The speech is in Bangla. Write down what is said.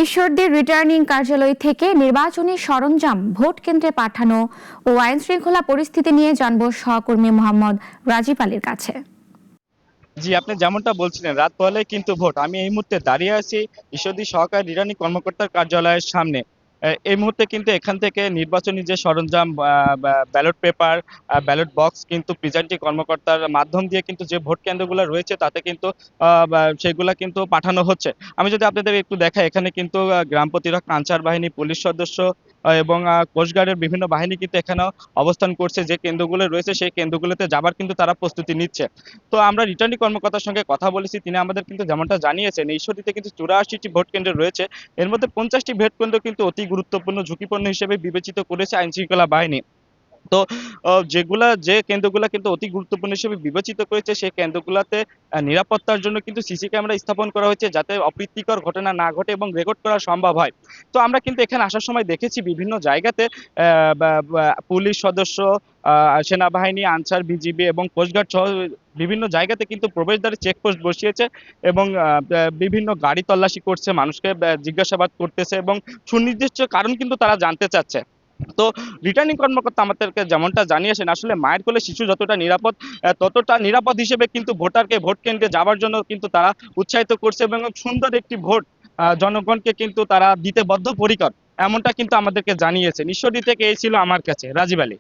ঈশ্বরদীর রিটার্নিং কার্যালয় থেকে নির্বাচনী সরঞ্জাম ভোট কেন্দ্রে পাঠানো ও আইন শৃঙ্খলা পরিস্থিতি নিয়ে জানব সহকর্মী মোহাম্মদ রাজীব আলীর কাছে। জি, আপনি যেমনটা বলছিলেন রাত পোহালেই কিন্তু ভোট। আমি এই মুহূর্তে দাঁড়িয়ে আছি ঈশ্বরদী সহকারী রিটার্নিং কর্মকর্তার কার্যালয়ের সামনে। এই মুহূর্তে কিন্তু এখান থেকে নির্বাচনী যে সরঞ্জাম ব্যালট পেপার, ব্যালট বক্স কিন্তু প্রিজাইডিং কর্মকর্তার মাধ্যম দিয়ে কিন্তু যে ভোট কেন্দ্রগুলো রয়েছে তাতে কিন্তু সেগুলা কিন্তু পাঠানো হচ্ছে। আমি যদি আপনাদের একটু দেখাই এখানে কিন্তু গ্রাম প্রতিরক্ষা আনসার বাহিনী, পুলিশ সদস্য এবং কোস্টগার্ডের বিভিন্ন বাহিনী কিন্তু এখানেও অবস্থান করছে। যে কেন্দ্রগুলো রয়েছে সেই কেন্দ্রগুলোতে যাবার কিন্তু তারা প্রস্তুতি নিচ্ছে। তো আমরা রিটার্নিং কর্মকর্তার সঙ্গে কথা বলেছি, তিনি আমাদের কিন্তু যেমনটা জানিয়েছেন ঈশ্বরদীতে কিন্তু 84টি ভোট কেন্দ্র রয়েছে। এর মধ্যে 50টি ভোট কেন্দ্র কিন্তু অতি গুরুত্বপূর্ণ ঝুঁকিপূর্ণ হিসেবে বিবেচিত করেছে আইন শৃঙ্খলা বাহিনী। তো যে কেন্দ্রগুলা কিন্তু অতি গুরুত্বপূর্ণ হিসেবে বিবেচিত করেছে সেই কেন্দ্রগুলাতে নিরাপত্তার জন্য কিন্তু সিসি ক্যামেরা স্থাপন করা হয়েছে যাতে অপ্রীতিকর ঘটনা না ঘটে এবং রেকর্ড করা সম্ভব হয়। তো আমরা কিন্তু এখানে আসার সময় দেখেছি বিভিন্ন জায়গাতে পুলিশ সদস্য, সেনাবাহিনী, আনসার, বিজিবি এবং কোস্টগার্ড সহ বিভিন্ন জায়গাতে কিন্তু প্রবেশদ্বারে চেকপোস্ট বসিয়েছে এবং বিভিন্ন গাড়ি তল্লাশি করছে, মানুষকে জিজ্ঞাসাবাদ করতেছে এবং সুনির্দিষ্ট কারণ কিন্তু তারা জানতে চাচ্ছে। তো রিটার্নিং কর্মকর্তা আমাদেরকে যেমনটা জানিয়েছেন আসলে মায়ের কোলে শিশু যতটা নিরাপদ, ততটা নিরাপদ হিসেবে কিন্তু ভোটারকে ভোট কেন্দ্রে যাবার জন্য কিন্তু তারা উৎসাহিত করছে এবং সুন্দর একটি ভোট জনগণকে কিন্তু তারা দিতে বদ্ধপরিকর, এমনটা কিন্তু আমাদেরকে জানিয়েছেন। ঈশ্বরদী থেকে এই ছিল আমার কাছে রাজীব আলী।